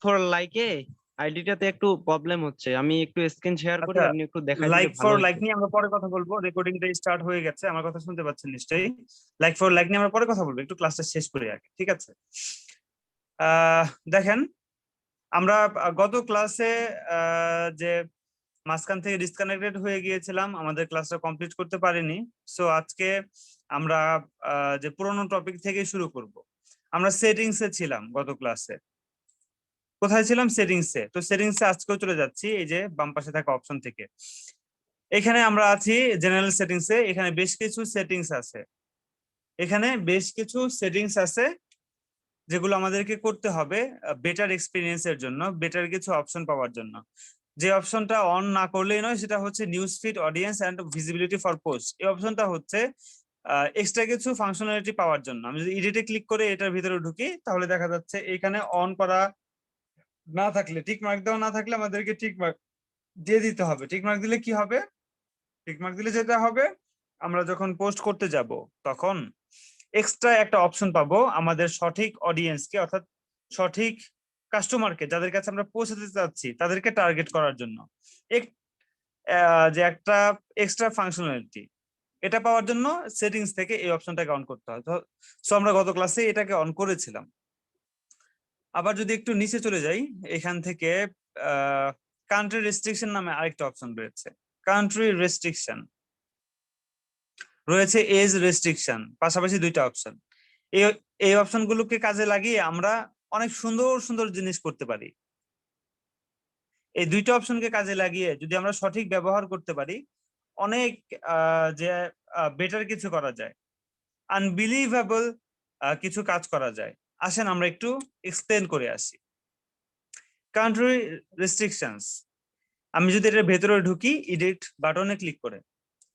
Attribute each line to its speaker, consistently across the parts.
Speaker 1: For লাইকে আইডিটাতে একটু problem হচ্ছে। আমি একটু স্ক্রিন শেয়ার করি,
Speaker 2: আচ্ছা,
Speaker 1: আপনি একটু দেখাই দিলে
Speaker 2: লাইক
Speaker 1: ভালো
Speaker 2: ফর লাইক
Speaker 1: হতো।
Speaker 2: নিয়ে আমরা পরে কথা বলবো। রেকর্ডিংটা স্টার্ট হয়ে গেছে, আমার কথা শুনতে পাচ্ছেন নিশ্চয়ই। লাইক ফর লাইক নিয়ে আমরা পরে কথা বলবো, একটু ক্লাসটা শেষ করি আগে, ঠিক আছে? দেখেন, আমরা গত ক্লাসে যে মাঝখান থেকে ডিসকানেক্টেড হয়ে গিয়েছিলাম, আমাদের ক্লাসটা কমপ্লিট করতে পারিনি। সো আজকে আমরা যে পুরোনো টপিক থেকে শুরু করব। আমরা সেটিংসে ছিলাম গত ক্লাসে। কোথায় ছিলাম? সেটিংসে। তো সেটিংসে আজকেও চলে যাচ্ছি, এই যে বাম পাশে থাকা অপশন থেকে। এখানে আমরা আছি জেনারেল সেটিংসে। এখানে বেশ কিছু সেটিংস আছে, এখানে বেশ কিছু সেটিংস আছে যেগুলো আমাদেরকে করতে হবে বেটার এক্সপিরিয়েন্সের জন্য, বেটার কিছু অপশন পাওয়ার জন্য। যে অপশনটা অন না করলেই নয়, সেটা হচ্ছে news feed, audience and visibility for post. এই অপশনটা হচ্ছে এক্সট্রা কিছু ফাংশনালিটি পাওয়ার জন্য। আমি যদি এডিটে ক্লিক করে এটার ভিতরে ঢুকি, তাহলে দেখা যাচ্ছে এখানে অন করা না থাকলে, টিক মার্ক দেওয়া না থাকলে আমাদেরকে টিক মার্ক দিয়ে দিতে হবে। টিক মার্ক দিলে কি হবে? টিক মার্ক দিলে যেটা হবে, আমরা যখন পোস্ট করতে যাব তখন এক্সট্রা একটা অপশন পাবো আমাদের সঠিক অডিয়েন্সকে, অর্থাৎ সঠিক কাস্টমারকে, যাদের কাছে আমরা পৌঁছাতে চাচ্ছি তাদেরকে টার্গেট করার জন্য যে একটা এক্সট্রা ফাংশনালিটি, এটা পাওয়ার জন্য সেটিংস থেকে এই অপশনটাকে অন করতে হয়। সো আমরা গত ক্লাসে এটাকে অন করেছিলাম। আবার যদি একটু নিচে চলে যাই, এখান থেকে কান্ট্রি রেস্ট্রিকশন নামে আরেকটা অপশন রয়েছে। কান্ট্রি রেস্ট্রিকশন রয়েছে, এজ রেস্ট্রিকশন, পাশাপাশি দুইটা অপশন। এই এই অপশনগুলোকে কাজে লাগিয়ে আমরা অনেক সুন্দর সুন্দর জিনিস করতে পারি। এই দুইটা অপশনকে কাজে লাগিয়ে যদি আমরা সঠিক ব্যবহার করতে পারি, অনেক যে বেটার কিছু করা যায়, আনবিলিভেবল কিছু কাজ করা যায়। আসেন আমরা একটু এক্সপ্লেন করে আসি। কান্ট্রি রেস্ট্রিকশনস, আমি যদি এটার ভেতরে ঢুকি এডিট বাটনে ক্লিক করে,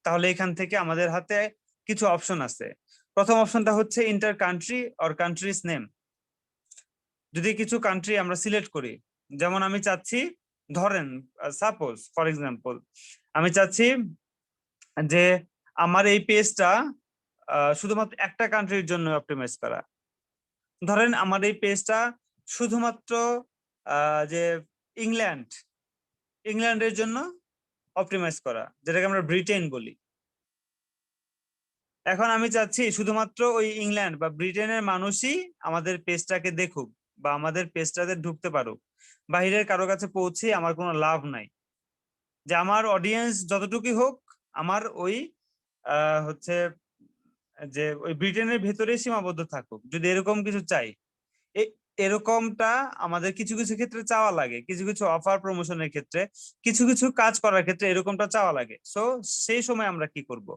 Speaker 2: তাহলে এখান থেকে আমাদের হাতে কিছু অপশন আছে। প্রথম অপশনটা হচ্ছে inter country or countries name. যদি কিছু কান্ট্রি আমরা সিলেক্ট করি, যেমন আমি চাচ্ছি, ধরেন সাপোজ ফর এক্সাম্পল, আমি চাচ্ছি যে আমার এই পেজটা শুধুমাত্র একটা কান্ট্রির জন্য অপটিমাইজ করা। ধরেন আমার এই পেজটা শুধুমাত্র যে ইংল্যান্ডের জন্য অপটিমাইজ করা, যেটাকে আমরা ব্রিটেন বলি। এখন আমি চাচ্ছি শুধুমাত্র ওই ইংল্যান্ড বা ব্রিটেনের মানুষই আমাদের পেজটাকে দেখুক বা আমাদের পেজটাতে ঢুকতে পারুক, বাহিরের কারো কাছে পৌঁছে আমার কোনো লাভ নাই। যে আমার অডিয়েন্স যতটুকুই হোক, আমার ওই হচ্ছে যে ওই ব্রিটেনের ভেতরেই সীমাবদ্ধ থাকুক, যদি এরকম কিছু চাই। এরকমটা আমাদের কিছু কিছু ক্ষেত্রে চাওয়া লাগে, কিছু কিছু অফার প্রমোশনের ক্ষেত্রে, কিছু কিছু কাজ করার ক্ষেত্রে এরকমটা চাওয়া লাগে। সো সেই সময় আমরা কি করব?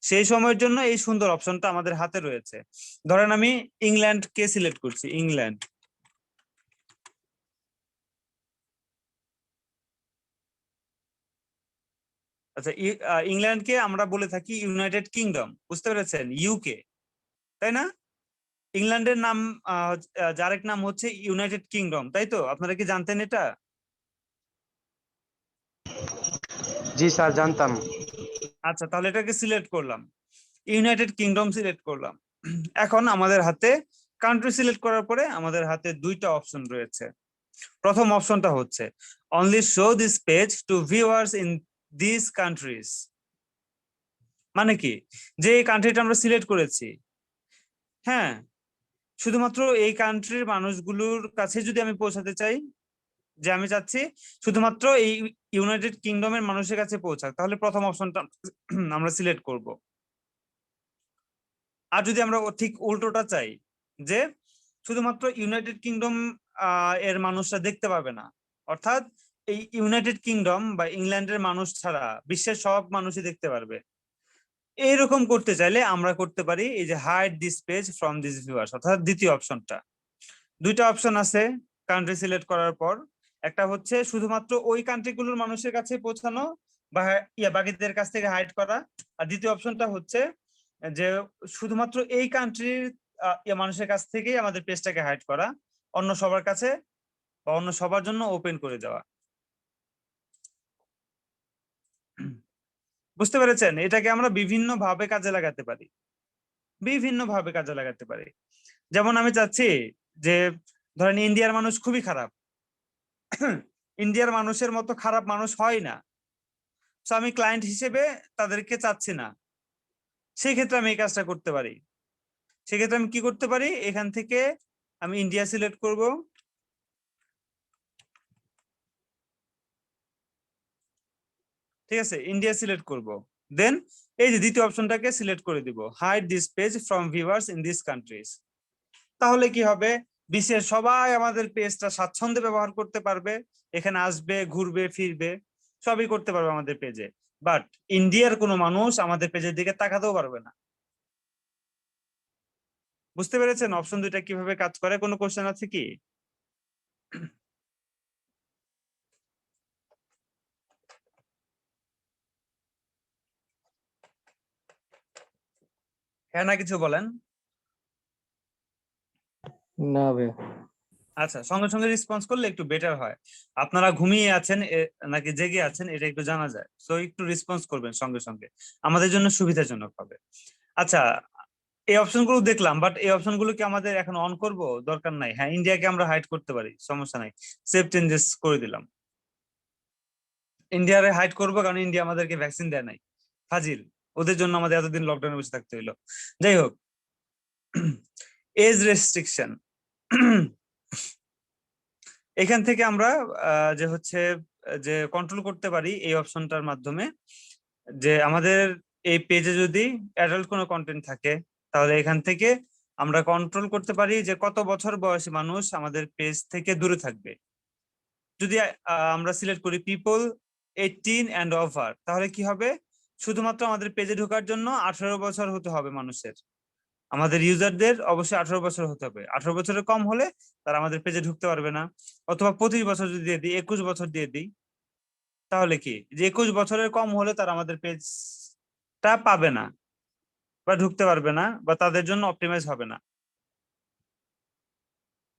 Speaker 2: সেই সময়ের জন্য এই সুন্দর অপশনটা আমাদের হাতে রয়েছে। ধরেন আমি ইংল্যান্ডকে সিলেক্ট করছি, ইংল্যান্ড। আচ্ছা, ইংল্যান্ডকে আমরা বলে থাকি ইউনাইটেড কিংডম, বুঝতে পেরেছেন? ইউকে, তাই না? ইংল্যান্ডের নাম যার এক নাম হচ্ছে ইউনাইটেড কিংডম, তাই তো? আপনারা কি জানতেন এটা?
Speaker 3: জি স্যার, জানতাম।
Speaker 2: আচ্ছা, তাহলে এটাকে সিলেক্ট করলাম, ইউনাইটেড কিংডম সিলেক্ট করলাম। এখন আমাদের হাতে কান্ট্রি সিলেক্ট করার পরে আমাদের হাতে দুইটা অপশন রয়েছে। প্রথম অপশনটা হচ্ছে only show this page to viewers in this countries. মানে কি, যে কান্ট্রিটা আমরা সিলেক্ট করেছি, হ্যাঁ, শুধুমাত্র এই কান্ট্রির মানুষগুলোর কাছে যদি আমি পৌঁছাতে চাই, যে আমি চাচ্ছি শুধুমাত্র এই ইউনাইটেড কিংডমের মানুষের কাছে পৌঁছাক, তাহলে প্রথম অপশনটা আমরা সিলেক্ট করব। আর যদি আমরা ঠিক উল্টোটা চাই, যে শুধুমাত্র ইউনাইটেড কিংডম এর মানুষরা দেখতে পাবে না, অর্থাৎ এই ইউনাইটেড কিংডম বা ইংল্যান্ডের মানুষ ছাড়া বিশ্বের সব মানুষই দেখতে পারবে, এইরকম করতে চাইলে আমরা করতে পারি এই যে hide this page from this viewers, অর্থাৎ দ্বিতীয় অপশনটা। দুইটা অপশন আছে কান্ট্রি সিলেক্ট করার পর। একটা হচ্ছে শুধুমাত্র ওই কান্ট্রিগুলোর মানুষের কাছে পৌঁছানো বা বাকিদের কাছ থেকে হাইড করা। আর দ্বিতীয় অপশনটা হচ্ছে যে শুধুমাত্র এই কান্ট্রির মানুষের কাছ থেকেই আমাদের পেজটাকে হাইড করা, অন্য সবার কাছে বা অন্য সবার জন্য ওপেন করে দেওয়া। বুঝতে পেরেছেন? এটাকে আমরা বিভিন্ন ভাবে কাজে লাগাতে পারি, বিভিন্ন ভাবে কাজে লাগাতে পারি। যেমন আমি চাচ্ছি যে ধরেন ইন্ডিয়ার মানুষ খুবই খারাপ, ইন্ডিয়ার মানুষের মতো খারাপ মানুষ হয় না, তো আমি ক্লায়েন্ট হিসেবে তাদেরকে চাচ্ছি না, সেই ক্ষেত্রে আমি এই কাজটা করতে পারি। সেক্ষেত্রে আমি কি করতে পারি, এখান থেকে আমি ইন্ডিয়া সিলেক্ট করব, ঠিক আছে, ইন্ডিয়া সিলেক্ট করব, দেন এই যে দ্বিতীয় অপশনটাকে সিলেক্ট করে দিব, hide this page from viewers in this countries. তাহলে কি হবে, বিশ্বের সবাই আমাদের পেজটা স্বাচ্ছন্দ্যে ব্যবহার করতে পারবে, এখানে আসবে, ঘুরবে, ফিরবে, সবই করতে পারবে আমাদের পেজে, বাট ইন্ডিয়ার কোনো মানুষ আমাদের পেজের দিকে তাকাতেও পারবে না। বুঝতে পেরেছেন অপশন দুইটা কিভাবে কাজ করে? কোনো কোশ্চেন আছে কি? হ্যাঁ না কিছু বলেন।
Speaker 3: না ভাই,
Speaker 2: আচ্ছা, সঙ্গে সঙ্গে রেসপন্স করলে একটু বেটার হয়। আপনারা ঘুমিয়ে আছেন নাকি জেগে আছেন এটা একটু জানা যায়, তো একটু রেসপন্স করবেন সঙ্গে সঙ্গে, আমাদের জন্য সুবিধাজনক হবে। আচ্ছা, এই অপশনগুলো দেখলাম, বাট এই অপশনগুলো কি আমাদের এখন অন করব? দরকার নাই। হ্যাঁ, ইন্ডিয়াকে আমরা হাইড করতে পারি, সমস্যা নাই, সেভ চেঞ্জেস করে দিলাম। ইন্ডিয়ারে হাইড করবো কারণ ইন্ডিয়া আমাদেরকে ভ্যাকসিন দেয় নাই, ফাজিল, ওদের জন্য আমাদের এতদিন লকডাউনে বসে থাকতে হইলো। যাই হোক, এজ রেস্ট্রিকশন, এখান থেকে আমরা যে হচ্ছে যে কন্ট্রোল করতে পারি এই অপশনটার মাধ্যমে, যে আমাদের এই পেজে যদি অ্যাডাল্ট কোনো কন্টেন্ট থাকে তাহলে এখান থেকে আমরা কন্ট্রোল করতে পারি যে কত বছর বয়সী মানুষ আমাদের পেজ থেকে দূরে থাকবে। যদি আমরা সিলেক্ট করি পিপল 18 অ্যান্ড ওভার, তাহলে কি হবে, শুধুমাত্র আমাদের পেজে ঢোকার জন্য 18 বছর হতে হবে মানুষের, আমাদের ইউজারদের অবশ্যই 18 বছর হতে হবে। 18 বছরের কম হলে তারা আমাদের পেজে ঢুকতে পারবে না। অথবা 25 বছর যদি দিয়ে দিই, 21 বছর দিয়ে দিই, তাহলে কি, যে 21 বছরের কম হলে তারা আমাদের পেজটা পাবে না বা ঢুকতে পারবে না বা তাদের জন্য অপটিমাইজ হবে না।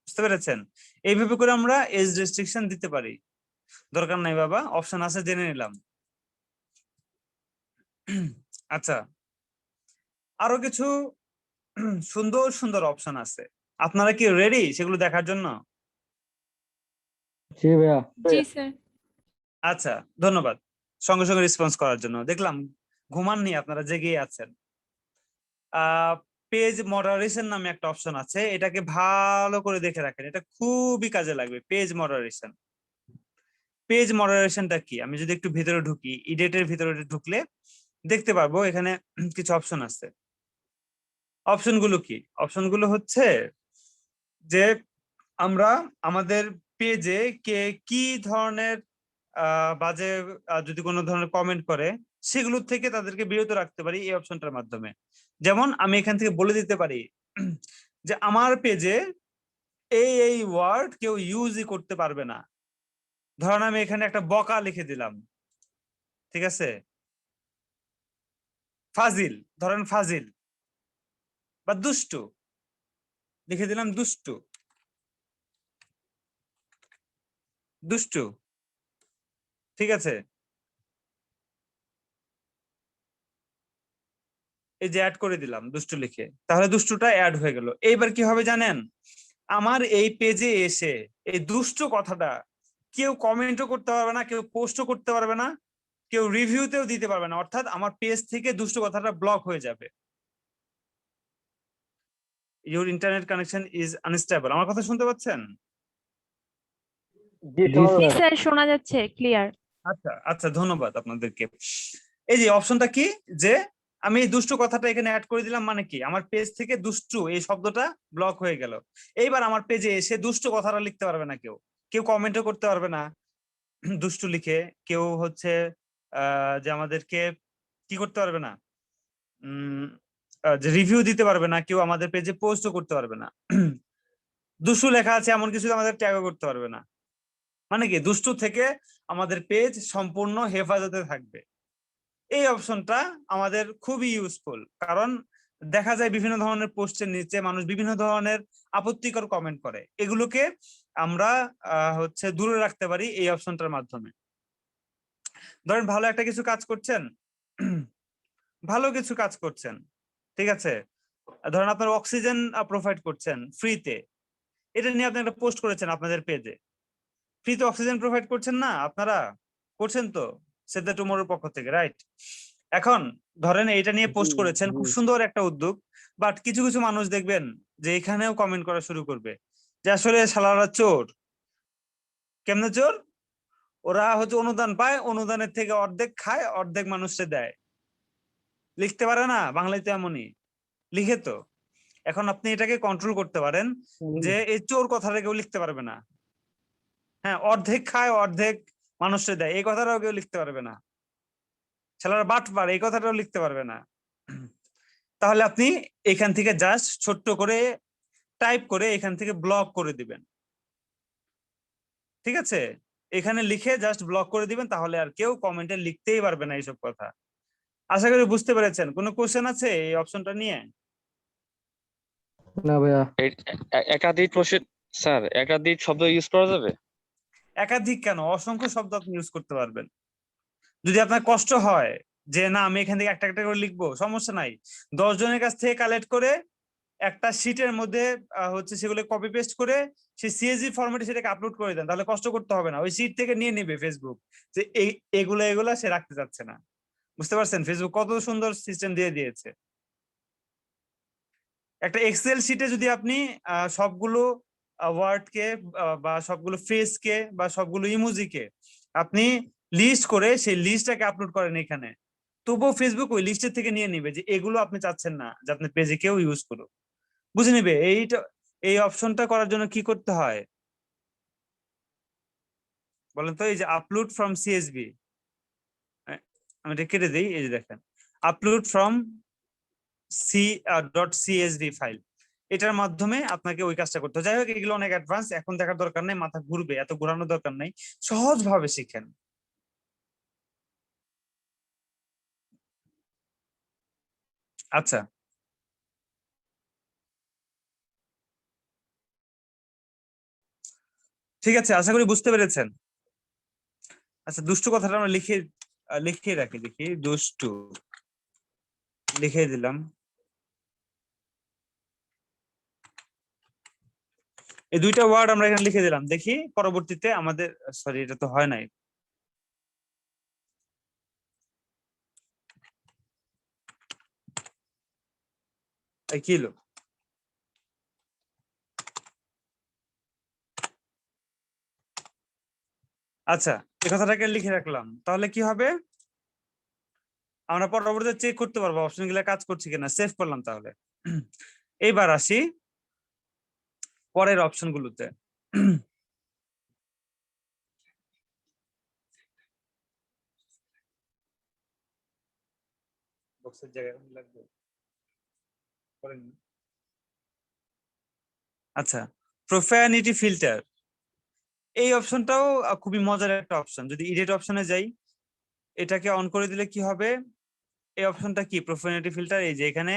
Speaker 2: বুঝতে পেরেছেন? এইভাবে করে আমরা এজ রেস্ট্রিকশন দিতে পারি। দরকার নাই বাবা, অপশন আছে, জেনে নিলাম। আচ্ছা, আরো কিছু সুন্দর সুন্দর অপশন আছে, আপনারা কি রেডি সেগুলো দেখার জন্য?
Speaker 3: জি ভাইয়া।
Speaker 4: জি স্যার।
Speaker 2: আচ্ছা, ধন্যবাদ সঙ্গে সঙ্গে রেসপন্স করার জন্য। দেখলাম ঘুমাননি, আপনারা জেগেই আছেন। পেজ মডারেশন নামে একটা অপশন আছে, এটাকে ভালো করে দেখে রাখেন, এটা খুবই কাজে লাগবে। পেজ মডারেশন, পেজ মডারেশনটা কি, আমি যদি একটু ভিতরে ঢুকি, এডিটের ভিতরে ঢুকলে দেখতে পারবো এখানে কিছু অপশন আছে। অপশনগুলো কি? অপশনগুলো হচ্ছে যে আমরা আমাদের পেজে কে কি ধরনের বাজে যদি কোনো ধরনের কমেন্ট করে সেগুলোর থেকে তাদেরকে বিরত রাখতে পারি এই অপশনটার মাধ্যমে। যেমন আমি এখান থেকে বলে দিতে পারি যে আমার পেজে এই ওয়ার্ড কেউ ইউজই করতে পারবে না। ধরেন আমি এখানে একটা বকা লিখে দিলাম, ঠিক আছে, ফাজিল, ধরেন ফাজিল বা দুষ্টু লিখে দিলাম, দুষ্টু, দুষ্টু, ঠিক আছে, এই যে অ্যাড করে দিলাম দুষ্টু লিখে, তাহলে দুষ্টুটা অ্যাড হয়ে গেল। এইবার কি হবে জানেন, আমার এই পেজে এসে এই দুষ্ট কথাটা কেউ কমেন্টও করতে পারবে না, কেউ পোস্টও করতে পারবে না, কেউ রিভিউতেও দিতে পারবে না, অর্থাৎ আমার পেজ থেকে দুষ্ট কথাটা ব্লক হয়ে যাবে। Your internet connection is unstable, আমার কথা শুনতে পাচ্ছেন?
Speaker 3: জি
Speaker 4: জি
Speaker 3: স্যার।
Speaker 4: স্যার, শোনা যাচ্ছে ক্লিয়ার।
Speaker 2: আচ্ছা আচ্ছা, ধন্যবাদ আপনাদেরকে। এই যে অপশনটা কি, যে আমি এই দুষ্টু কথাটা এখানে অ্যাড করে দিলাম, মানে কি, আমার পেজ থেকে দুষ্টু এই শব্দটা ব্লক হয়ে গেল। এইবার আমার পেজে এসে দুষ্টু কথাটা লিখতে পারবে না কেউ, কেউ কমেন্টও করতে পারবে না দুষ্টু লিখে, কেউ হচ্ছে যে আমাদেরকে কি করতে পারবে না, যে রিভিউ দিতে পারবে না, কেউ আমাদের পেজে পোস্টও করতে পারবে না। দুষ্টু লেখা আছে এমন কিছু আমাদের ট্যাগও করতে পারবে না। মানে কি, দুষ্টু থেকে আমাদের পেজ সম্পূর্ণ হেফাজতে থাকবে। এই অপশনটা আমাদের খুবই ইউজফুল, কারণ দেখা যায় বিভিন্ন ধরনের পোস্টের নিচে মানুষ বিভিন্ন ধরনের আপত্তিকর কমেন্ট করে, এগুলোকে আমরা হচ্ছে দূরে রাখতে পারি এই অপশনটার মাধ্যমে। ধরেন ভালো একটা কিছু কাজ করছেন, ভালো কিছু কাজ করছেন, ঠিক আছে, ধরেন আপনার অক্সিজেন প্রোভাইড করছেন ফ্রিতে, এটা নিয়ে আপনি একটা পোস্ট করেছেন আপনাদের পেজে, ফ্রিতে অক্সিজেন প্রোভাইড করছেন না আপনারা, করছেন তো সেভ দ্য টুমরোর পক্ষ থেকে, রাইট? এখন ধরেন এইটা নিয়ে পোস্ট করেছেন, খুব সুন্দর একটা উদ্যোগ, বাট কিছু কিছু মানুষ দেখবেন যে এখানেও কমেন্ট করা শুরু করবে যে আসলে শালারা চোর। কেমনে চোর? ওরা হচ্ছে অনুদান পায়, অনুদানের থেকে অর্ধেক খায়, অর্ধেক মানুষকে দেয়। লিখতে পারে না, বাংলায় তো এমনই লিখে তো। এখন আপনি এটাকে কন্ট্রোল করতে পারেন যে এই চোর কথাটা কেউ লিখতে পারবে না। হ্যাঁ, অর্ধেক খায় অর্ধেক মানুষকে দেয়, এই কথাটাও কেউ লিখতে পারবে না। ছেলেরা বাটপার, এই কথাটাও লিখতে পারবে না। তাহলে আপনি এখান থেকে জাস্ট ছোট্ট করে টাইপ করে এখান থেকে ব্লক করে দিবেন, ঠিক আছে? এখানে লিখে জাস্ট ব্লক করে দিবেন, তাহলে আর কেউ কমেন্টে লিখতেই পারবে না এইসব কথা। আশা করি বুঝতে পেরেছেন। কোনো কোশ্চেন আছে এই অপশনটা নিয়ে?
Speaker 3: না ভাইয়া।
Speaker 1: একাধিক প্রসেস স্যার, একাধিক শব্দ ইউজ করা যাবে?
Speaker 2: একাধিক কেন, অসংখ্য শব্দ আপনি ইউজ করতে পারবেন। যদি আপনার কষ্ট হয় যে না আমি এখান থেকে একটা একটা করে লিখবো, সমস্যা নাই। 10 জনের কাছ থেকে কালেক্ট করে একটা শিটের মধ্যে হচ্ছে সেগুলো কপি পেস্ট করে সেই সিএসভি ফরম্যাটে সেটাকে আপলোড করে দেন, তাহলে কষ্ট করতে হবে না। ওই শিট থেকে নিয়ে নেবে ফেসবুক যে এগুলা সে রাখতে চাচ্ছে না। বুঝতে পারছেন ফেসবুক কত সুন্দর সিস্টেম দিয়ে দিয়েছে। একটা এক্সেল শিটে যদি আপনি সবগুলো ওয়ার্ডকে বা সবগুলো ফ্রেজকে বা সবগুলো ইমোজিকে আপনি লিস্ট করে সেই লিস্টটাকে আপলোড করেন এখানে, তবুও ফেসবুক ওই লিস্টের থেকে নিয়ে নিবে যে এগুলো আপনি চাচ্ছেন না যে আপনার পেজে কেউ ইউজ করুক। বুঝে নিবে। এই অপশনটা করার জন্য কি করতে হয় বলেন তো? এই যে আপলোড ফ্রম সিএসভি, আমি এটা কেটে দিই। এই যে দেখেন আপলোড ফ্রম .csv ফাইল, এটার মাধ্যমে আপনাকে ওই কাজটা করতে হবে। যাই হোক, এগুলো অনেক অ্যাডভান্স, এখন দেখার দরকার নেই, মাথা ঘুরবে, এত ঘোরানোর দরকার নেই, সহজ ভাবে শিখেন। আচ্ছা, ঠিক আছে, আশা করি বুঝতে পেরেছেন। আচ্ছা, দুষ্টু কথাটা আমরা লিখে রাখি, দেখি দুষ্টু লিখে দিলাম। এই দুইটা ওয়ার্ড আমরা এখানে লিখে দিলাম, দেখি পরবর্তীতে আমাদের, সরি এটা তো হয় নাই। এই কি হলো? আচ্ছা, এই কথাটাকে লিখে রাখলাম, তাহলে কি হবে? আমরা পরবর্তীতে চেক করতে পারবো অপশন গুলো কাজ করছে কিনা। সেভ করলাম তাহলে। এইবার আসি পরের অপশন গুলোতে। বক্সের জায়গায় লাগবে। আচ্ছা, প্রোফানিটি ফিল্টার, এই অপশনটাও খুবই মজার একটা অপশন। যদি এডিট অপশনে যাই, এটাকে অন করে দিলে কি হবে? এই অপশনটা কি? প্রোফানিটি ফিল্টার। এই যে এখানে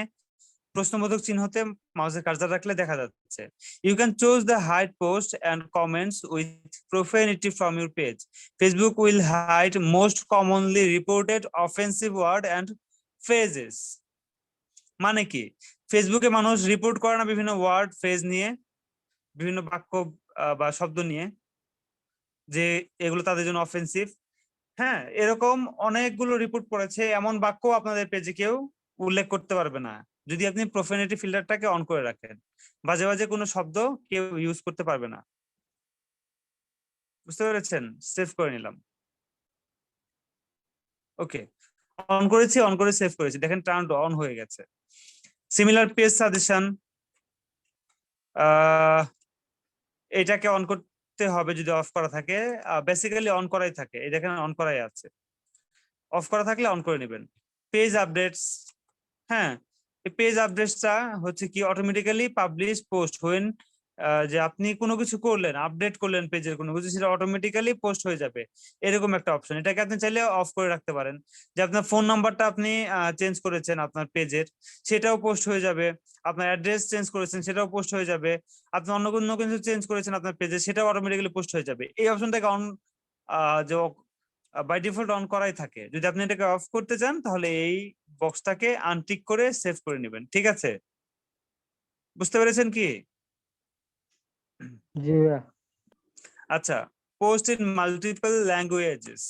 Speaker 2: প্রশ্নবোধক চিহ্নতে মাউসের কার্সার রাখলে দেখা যাচ্ছে, you can choose the hide post and comments with profanity from your page. Facebook will hide most commonly reported offensive word and phrases. মানে কি? ফেসবুকে মানুষ রিপোর্ট করে না বিভিন্ন ওয়ার্ড ফ্রেজ নিয়ে, বিভিন্ন বাক্য বা শব্দ নিয়ে, যে এগুলো তাদের জন্য অফেন্সিভ। হ্যাঁ, এরকম অনেকগুলো রিপোর্ট করেছে, এমন বাক্য আপনাদের পেজে কেউ উল্লেখ করতে পারবে না যদি আপনি প্রোফানিটি ফিল্টারটাকে অন করে রাখেন। বাজে বাজে কোনো শব্দ কেউ ইউজ করতে পারবে না। বুঝতে পেরেছেন? সেভ করে নিলাম। ওকে, অন করেছি, অন করে সেভ করেছি, দেখেন টার্ন অন হয়ে গেছে। সিমিলার পেজ সাজেশন, এটাকে অন করতে হবে যদি অফ করা থাকে। বেসিক্যালি অন করাই থাকে, এই দেখেন অন করাই আছে। অফ করা থাকলে অন করে নেবেন। পেজ আপডেটস, হ্যাঁ, এই পেজ আপডেটসটা হচ্ছে কি অটোমেটিক্যালি পাবলিশ পোস্ট হোয়েন, যে আপনি কোনো কিছু করলেন, আপডেট করলেন পেজের কোনো কিছু, সেটা অটোমেটিক্যালি পোস্ট হয়ে যাবে, এরকম একটা অপশন। এটাকে আপনি চাইলে অফ করে রাখতে পারেন। যে আপনার ফোন নাম্বারটা আপনি চেঞ্জ করেছেন আপনার পেজের, সেটাও পোস্ট হয়ে যাবে। আপনার অ্যাড্রেস চেঞ্জ করেছেন, সেটাও পোস্ট হয়ে যাবে। আপনি অন্য কোনো কিছু চেঞ্জ করেছেন আপনার পেজে, সেটাও অটোমেটিক্যালি পোস্ট হয়ে যাবে। এই অপশনটাকে অন, যে বাই ডিফল্ট অন করাই থাকে। যদি আপনি এটাকে অফ করতে চান তাহলে এই বক্সটাকে আনটিক করে সেভ করে নেবেন, ঠিক আছে? বুঝতে পেরেছেন কি?
Speaker 3: জি ভাইয়া।
Speaker 2: আচ্ছা, পোস্ট ইন মাল্টিপল ল্যাঙ্গুয়েজেস,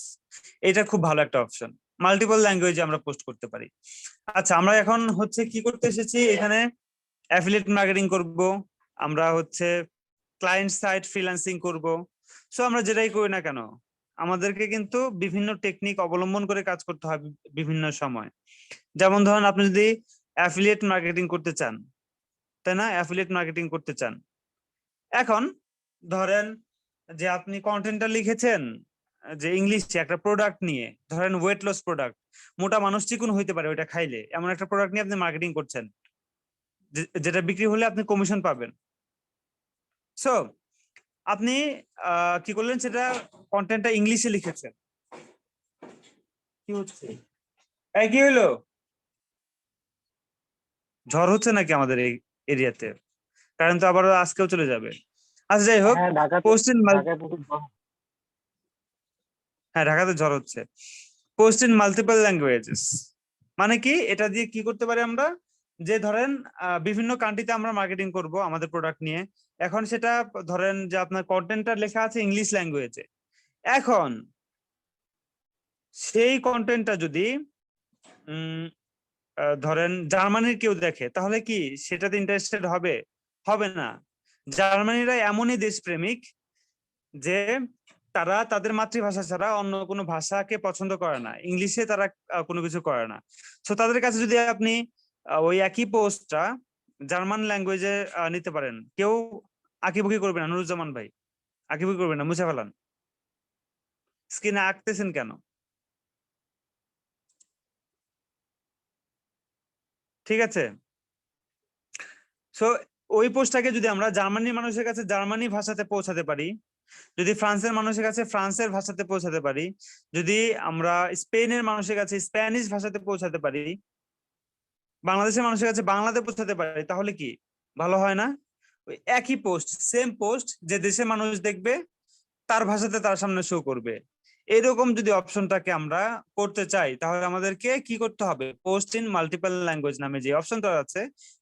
Speaker 2: এটা খুব ভালো একটা অপশন। মাল্টিপল ল্যাঙ্গুয়েজে আমরা পোস্ট করতে পারি। আচ্ছা, আমরা এখন হচ্ছে কি করতে এসেছি এখানে, অ্যাফিলিয়েট মার্কেটিং করব, আমরা হচ্ছে ক্লায়েন্ট সাইড ফ্রিল্যান্সিং করব। সো আমরা যেটাই করি না কেন, আমাদেরকে কিন্তু বিভিন্ন টেকনিক অবলম্বন করে কাজ করতে হয় বিভিন্ন সময়। যেমন ধরেন আপনি যদি অ্যাফিলিয়েট মার্কেটিং করতে চান, তাই না, অ্যাফিলিয়েট মার্কেটিং করতে চান, এখন ধরেন যে আপনি কন্টেন্টটা লিখেছেন যে ইংলিশে একটা প্রোডাক্ট নিয়ে, ধরেন ওয়েট লস প্রোডাক্ট, মোটা মানুষ চিকন হইতে পারে ওইটা খাইলে, এমন একটা প্রোডাক্ট নিয়ে আপনি মার্কেটিং করছেন, যেটা বিক্রি হলে আপনি কমিশন পাবেন। সো আপনি কি করলেন, সেটা কন্টেন্টটা ইংলিশে লিখেছেন। কি হচ্ছে, এই কি হলো, ঝড় হচ্ছে নাকি আমাদের এই এরিয়াতে? কারণ তো আবার আজকেও চলে যাবে। আচ্ছা যাই হোক,
Speaker 3: হ্যাঁ
Speaker 2: পোস্ট ইন হ্যাঁ ঢাকাতে ঝড় হচ্ছে। পোস্ট ইন মাল্টিপল ল্যাঙ্গুয়েজেস মানে কি, এটা দিয়ে কি করতে পারি আমরা, যে ধরেন বিভিন্ন কান্ট্রিতে আমরা মার্কেটিং করব আমাদের প্রোডাক্ট নিয়ে, এখন সেটা ধরেন যে আপনার কন্টেন্টটা লেখা আছে ইংলিশ ল্যাঙ্গুয়েজে, এখন সেই কন্টেন্টটা যদি ধরেন জার্মানির কেউ দেখে, তাহলে কি সেটাতে ইন্টারেস্টেড হবে? হবে না। জার্মানিরা এমনই দেশপ্রেমিক যে তারা তাদের মাতৃভাষা ছাড়া অন্য কোনো ভাষাকে পছন্দ করে না, ইংলিশে তারা কোনো কিছু করে না। সো তাদের কাছে যদি আপনি ওই একই পোস্টটা জার্মান ল্যাঙ্গুয়েজে নিতে পারেন, কেউ আঁকিবুকি করবে না। নুরুজ্জামান ভাই, আঁকিবুকি করবে না, মুছে ফেলান। স্ক্রিনে আঁকতেছেন কেন? ঠিক আছে, সো ওই পোস্টটাকে যদি আমরা জার্মানির মানুষের কাছে জার্মানি ভাষাতে পৌঁছাতে পারি, যদি ফ্রান্সের মানুষের কাছে ফ্রান্সের ভাষাতে পৌঁছাতে পারি, যদি আমরা স্পেনের মানুষের কাছে স্প্যানিশ ভাষাতে পৌঁছাতে পারি, বাংলাদেশের মানুষের কাছে বাংলাতে পৌঁছাতে পারি, তাহলে কি ভালো হয় না? ওই একই পোস্ট, সেম পোস্ট, যে দেশের মানুষ দেখবে তার ভাষাতে তার সামনে শো করবে। এরকম যদি অপশনটাকে আমরা করতে চাই, তাহলে আমাদেরকে কি করতে হবে, পোস্ট ইন মাল্টিপল ল্যাঙ্গুয়েজ নামে যে অপশনটা আছে,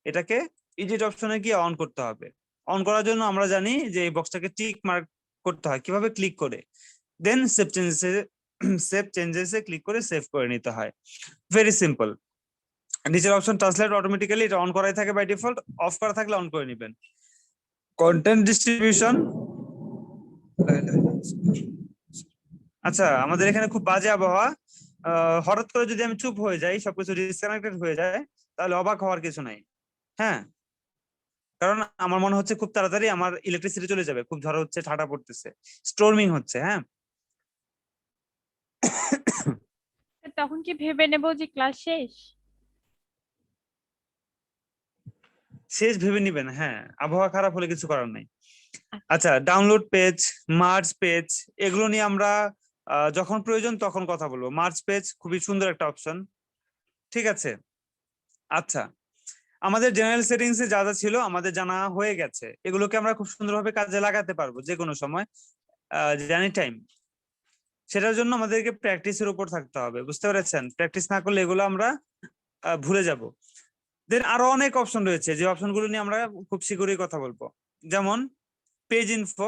Speaker 2: এটাকে এডিট অপশনে গিয়ে অন করতে হবে। অন করার জন্য আমরা জানি যে এই বক্সটাকে টিক মার্ক করতে হয়, কিভাবে, ক্লিক করে, দেন সেভ চেঞ্জেসে ক্লিক করে সেভ করে নিতে হয়। Very simple. নিচের অপশন ট্রান্সলেট অটোমেটিক্যালি, এটা অন করাই থাকে বাই ডিফল্ট, অফ করা থাকলে অন করে নেবেন। কন্টেন্ট ডিস্ট্রিবিউশন, আচ্ছা আমাদের এখানে খুব বাজে আবহাওয়া, হঠাৎ করে যদি আমি চুপ হয়ে যাই, সবকিছু ডিসকানেক্টেড হয়ে যায়, তাহলে অবাক হওয়ার কিছু নাই। হ্যাঁ, কারণ আমার মনে হচ্ছে খুব তাড়াতাড়ি আমার ইলেকট্রিসিটি চলে যাবে, খুব ঝড় হচ্ছে, ঠাডা পড়তেছে, স্টর্মিং হচ্ছে। হ্যাঁ,
Speaker 4: তখন কি ভেবে নেব যে ক্লাস শেষ?
Speaker 2: শেষ ভেবে নিবেন, হ্যাঁ, আবহাওয়া খারাপ হলে কিছু করার নাই। আচ্ছা, ডাউনলোড পেজ, মার্জ পেজ, এগুলো নিয়ে আমরা যখন প্রয়োজন তখন কথা বলবো। মার্জ পেজ খুবই সুন্দর একটা অপশন, ঠিক আছে। আচ্ছা, আমাদের জেনারেল সেটিংসে যা যা ছিল আমাদের জানা হয়ে গেছে, এগুলোকে আমরা খুব সুন্দরভাবে কাজে লাগাতে পারবো যে কোনো সময়, এনি টাইম। সেটার জন্য আমাদেরকে প্র্যাকটিসের উপর থাকতে হবে, বুঝতে পেরেছেন? প্র্যাকটিস না করলে এগুলো আমরা ভুলে যাব। দেন আরো অনেক অপশন রয়েছে, যে অপশনগুলো নিয়ে আমরা খুব শীঘ্রই কথা বলবো। যেমন পেজ ইনফো,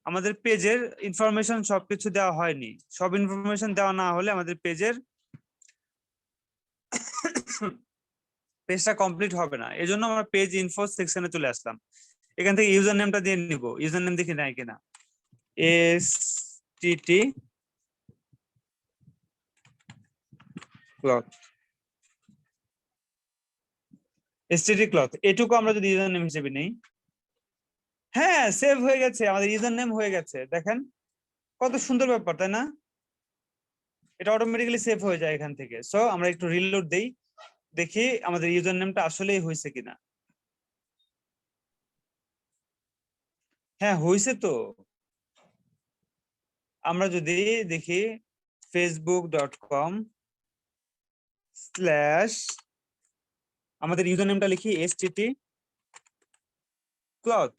Speaker 2: আমাদের পেজের ইনফরমেশন সবকিছু দেওয়া হয়নি, সব ইনফরমেশন দেওয়া না হলে আমাদের পেজটা কমপ্লিট হবে না। এজন্য আমরা পেজ ইনফো সেকশনে চলে আসলাম। এখান থেকে ইউজার নেমটা দিয়ে নিব, ইউজার নেম দেখি নাই কিনা, STT ক্লথ, STT ক্লথ, এটুকু আমরা যদি ইউজার নেম হিসেবে নেই, হ্যাঁ সেভ হয়ে গেছে, আমাদের ইউজার নেম হয়ে গেছে। দেখেন কত সুন্দর ব্যাপার, তাই না? এটা অটোমেটিক্যালি সেভ হয়ে যায় এখান থেকে। সো আমরা একটু রিলোড দেই, দেখি আমাদের ইউজার নেমটা আসলেই হয়েছে কিনা। হ্যাঁ হয়েছে তো। আমরা যদি দেখি facebook.com/ আমাদের ইউজার নেমটা লিখি STT cloth,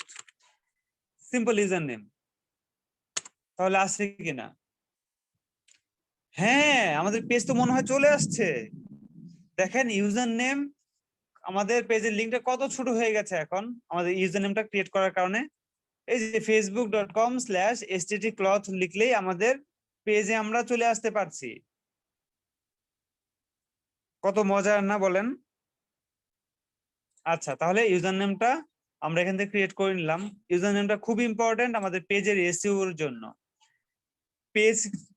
Speaker 2: simple user name, তাহলে আসছে কিনা? হ্যাঁ, আমাদের পেজ তো মনে হয় চলে আসছে। দেখেন ইউজার নেম, আমাদের পেজের লিঙ্কটা কত ছোট হয়ে গেছে এখন আমাদের ইউজার নেমটা ক্রিয়েট করার কারণে। এই যে facebook.com/sttcloth লিখলেই আমাদের পেজে আমরা চলে আসতে পারছি। কত মজার না বলেন? আচ্ছা, তাহলে ইউজার নেমটা আমরা এখান থেকে ক্রিয়েট করে নিলাম। ইউজার নেমটা খুব ইম্পর্টেন্ট আমাদের পেজের এসইও এর জন্য।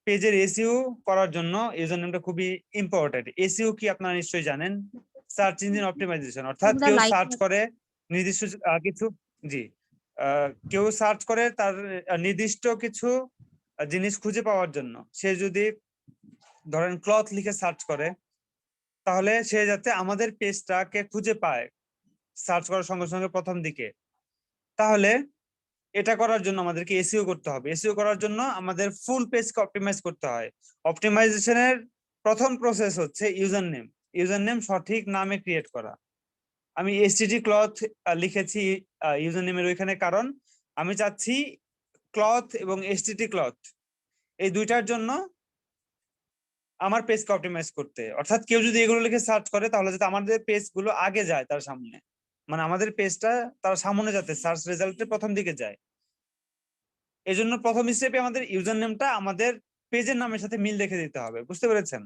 Speaker 2: পেজের এসইও করার জন্য ইউজার নেমটা খুবই ইম্পর্টেন্ট। এসইও কি আপনারা নিশ্চয়ই জানেন, সার্চ ইঞ্জিন অপটিমাইজেশন। অর্থাৎ কেউ সার্চ করে নির্দিষ্ট কিছু, জি, কেউ সার্চ করে তার নির্দিষ্ট কিছু জিনিস খুঁজে পাওয়ার জন্য। সে যদি ধরেন ক্লথ লিখে সার্চ করে, তাহলে সে যাতে আমাদের পেজটাকে খুঁজে পায় সার্চ করার সঙ্গে সঙ্গে প্রথম দিকে। তাহলে এটা করার জন্য আমাদেরকে এসইও করতে হবে। এসইও করার জন্য আমাদের ফুল পেজকে অপটিমাইজ করতে হয়। অপটিমাইজেশনের প্রথম প্রসেস হচ্ছে ইউজার নেম। ইউজার নেম সঠিক নামে ক্রিয়েট করা। আমি এসটিডি ক্লথ লিখেছি ইউজার নেমের ওইখানে, কারণ আমি চাচ্ছি ক্লথ এবং এসটিডি ক্লথ এই দুইটার জন্য আমার পেজকে অপটিমাইজ করতে। অর্থাৎ কেউ যদি এগুলো লিখে সার্চ করে, তাহলে যাতে আমাদের পেজগুলো আগে যায় তার সামনে, মানে আমাদের পেজটা তার সামনে যাতে সার্চ রেজাল্টের প্রথম দিকে যায়। এই জন্য প্রথম স্টেপে আমাদের ইউজার নেমটা আমাদের পেজের নামের সাথে মিল রেখে দিতে হবে। বুঝতে পেরেছেন?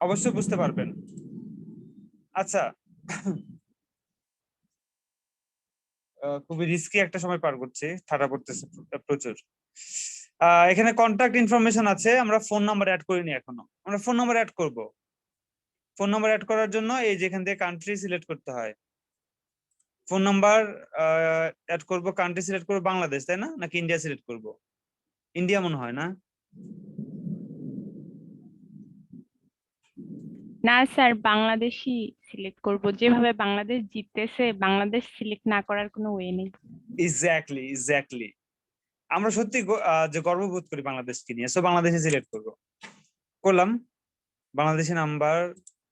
Speaker 2: অবশ্যই বুঝতে পারবেন। আচ্ছা, খুবই রিস্কি একটা সময় পার করছি, ঠাডা পড়তেছে প্রচুর। এখানে কন্টাক্ট ইনফরমেশন আছে, আমরা ফোন নাম্বার অ্যাড করিনি এখনো। আমরা ফোন নাম্বার অ্যাড করব। ফোন নাম্বার অ্যাড করার জন্য এই যেখান থেকে কান্ট্রি সিলেক্ট করতে হয়। ফোন নাম্বার অ্যাড করব, কান্ট্রি সিলেক্ট করব বাংলাদেশ, তাই না? নাকি ইন্ডিয়া সিলেক্ট করব? ইন্ডিয়া মনে হয় না?
Speaker 4: না স্যার, বাংলাদেশই সিলেক্ট করব। যেভাবে বাংলাদেশ জিততেছে, বাংলাদেশ সিলেক্ট না করার কোনো ওয়ে নেই।
Speaker 2: এক্স্যাক্টলি। আমরা সত্যি যে গর্ববোধ করি বাংলাদেশকে নিয়ে, সো বাংলাদেশে সিলেক্ট করব। করলাম। বাংলাদেশি নাম্বার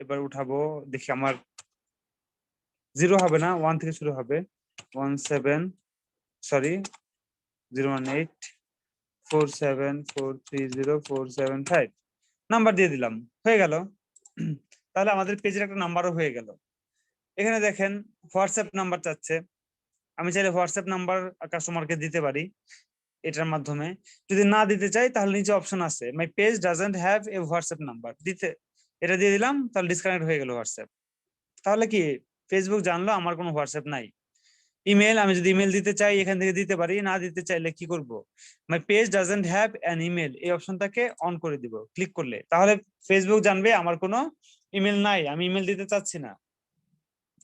Speaker 2: এবার উঠাবো, দেখি আমার 0 হবে না, 1 থেকে শুরু হবে। 01847430475 নাম্বার দিয়ে দিলাম, হয়ে গেল। তাহলে আমাদের পেজের একটা নাম্বারও হয়ে গেল। এখানে দেখেন হোয়াটসঅ্যাপ নাম্বার চাচ্ছে। আমি চাইলে হোয়াটসঅ্যাপ নাম্বার কাস্টমারকে দিতে পারি এটার মাধ্যমে। যদি না দিতে চাই, তাহলে নিচে অপশন আছে, my page doesn't have a WhatsApp number, এটা দিয়ে দিলাম, তাহলে ডিসকানেক্ট হয়ে গেল হোয়াটসঅ্যাপ। তাহলে কি ফেসবুক জানলো আমার কোনো হোয়াটসঅ্যাপ নাই। ইমেল, আমি যদি ইমেল দিতে চাই এখান থেকে দিতে পারি, না দিতে চাইলে কি করব, my page doesn't have an email এই অপশনটাকে অন করে দিব ক্লিক করলে। তাহলে ফেসবুক জানবে আমার কোনো ইমেল নাই, আমি ইমেল দিতে চাচ্ছি না।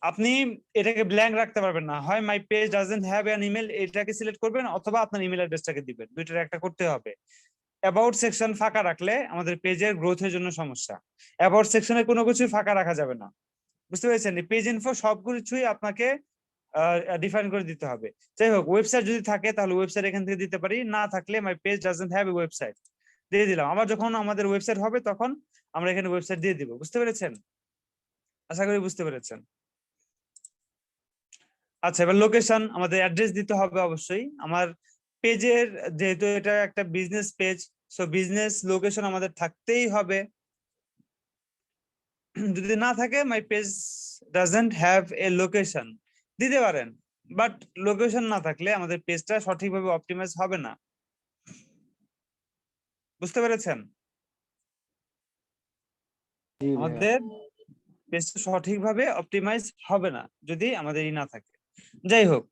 Speaker 2: আপনি এটাকে ব্ল্যাঙ্ক রাখতে পারবেন না, হয় my page doesn't have an email এটাকে সিলেক্ট করবেন, অথবা আপনার ইমেল অ্যাড্রেসটাকে দিবেন। দুইটার একটা করতে হবে। অ্যাবাউট সেকশন ফাঁকা রাখলে আমাদের পেজের গ্রোথের জন্য সমস্যা। অ্যাবাউট সেকশনে কোনো কিছুই ফাঁকা রাখা যাবে না। বুঝতে পেরেছেন? পেজ ইনফো সবকিছুই আপনাকে ডিফাইন করে দিতে হবে। যাই হোক, ওয়েবসাইট যদি থাকে তাহলে ওয়েবসাইট এখান থেকে দিতে পারি, না থাকলে my page doesn't have a website দিয়ে দিলাম। আবার যখন আমাদের ওয়েবসাইট হবে তখন আমরা এখানে ওয়েবসাইট দিয়ে দিব। বুঝতে পেরেছেন? আশা করি বুঝতে পেরেছেন। আচ্ছা, এবার লোকেশন, আমাদের অ্যাড্রেস দিতে হবে অবশ্যই। আমার পেজের যেহেতু এটা একটা business page, so business location আমাদের থাকতেই হবে। যদি না থাকে, my page doesn't have a location দিতে পারেন, বাট লোকেশন না থাকলে আমাদের পেজটা সঠিকভাবে অপটিমাইজ হবে না। বুঝতে পেরেছেন? আমাদের পেজটা সঠিকভাবে অপটিমাইজ হবে না যদি আমাদের ই না থাকে। যাই হোক,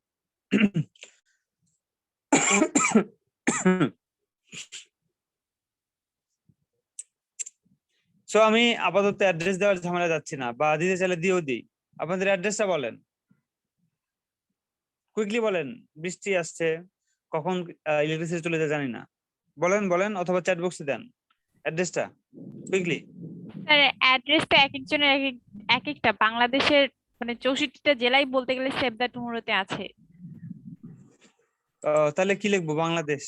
Speaker 2: সো আমি আপাতত অ্যাড্রেস দেওয়ার ঝামেলা যাচ্ছি না, বা দিতে চাইলে দিয়েও দিই। আপনাদের অ্যাড্রেসটা বলেন, কুইকলি বলেন। বৃষ্টি আসছে, কখন ইলেকট্রিসিটি চলে যায় জানি না। বলেন, অথবা চ্যাট বক্সে দেন অ্যাড্রেসটা কুইকলি।
Speaker 4: স্যার, অ্যাড্রেস তো এক একজনের এক একটা। বাংলাদেশের মানে 64টা জেলায় বলতে গেলে সেভ দ্য টুমরোতে আছে।
Speaker 2: তাহলে কি লিখবো? বাংলাদেশ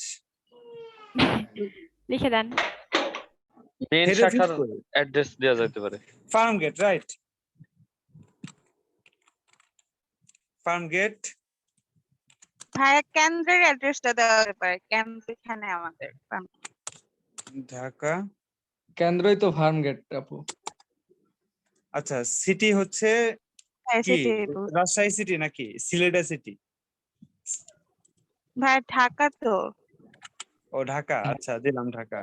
Speaker 4: লিখে দেন।
Speaker 5: মেন শাখার অ্যাড্রেস দেওয়া যেতে পারে।
Speaker 2: ফার্মগেট, রাইট? ফার্মগেট।
Speaker 6: ভাইয়া কেন্দ্রের অ্যাড্রেসটা দেওয়া যেতে পারে, কেন্দ্র এখানে আমাদের
Speaker 2: ঢাকা।
Speaker 7: কেন্দ্রই তো ফার্মগেট আপু।
Speaker 2: আচ্ছা, সিটি হচ্ছে
Speaker 6: হ্যাঁ
Speaker 2: কি
Speaker 6: সেটাই বলছি।
Speaker 2: রাজশাহী সিটি নাকি সিলেট সিটি?
Speaker 6: ভাইয়া ঢাকা তো।
Speaker 2: ও ঢাকা, আচ্ছা দিলাম ঢাকা।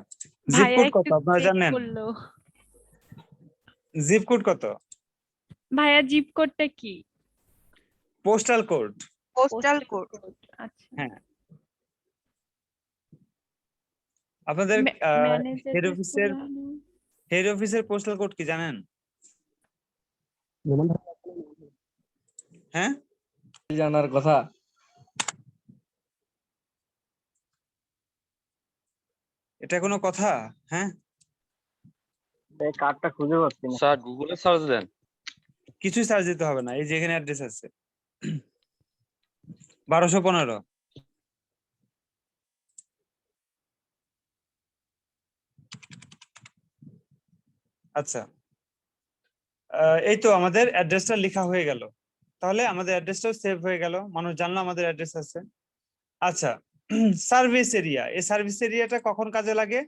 Speaker 2: জিপ
Speaker 4: ভাইয়া
Speaker 2: কোড কত
Speaker 4: একটু
Speaker 2: আপনারা
Speaker 4: চেক
Speaker 2: জানেন?
Speaker 4: করলো।
Speaker 2: জিপ কোড কত?
Speaker 4: ভাইয়া জিপ কোডটা কি?
Speaker 2: Postal code.
Speaker 6: Postal code.
Speaker 4: আচ্ছা।
Speaker 2: হ্যাঁ, আপনাদের
Speaker 4: ম্যানেজার
Speaker 2: হেড অফিসের পোস্টাল কোড কি জানেন? হ্যাঁ,
Speaker 7: জানার কথা।
Speaker 2: এটা কোনো কথা? হ্যাঁ,
Speaker 3: এই কার্ডটা খুঁজে পাচ্ছি না।
Speaker 5: স্যার গুগলে সার্চ দেন।
Speaker 2: কিছুই চার্জ দিতে হবে না, এই যে এখানে অ্যাড্রেস আছে 1215। আচ্ছা, এই তো আমাদের অ্যাড্রেসটা লেখা হয়ে গেল। তাহলে আমাদের অ্যাড্রেসটাও সেভ হয়ে গেল, মানুষ জানলো আমাদের অ্যাড্রেস আছে। আচ্ছা, সার্ভিস এরিয়া, এই সার্ভিস এরিয়াটা কখন কাজে লাগে?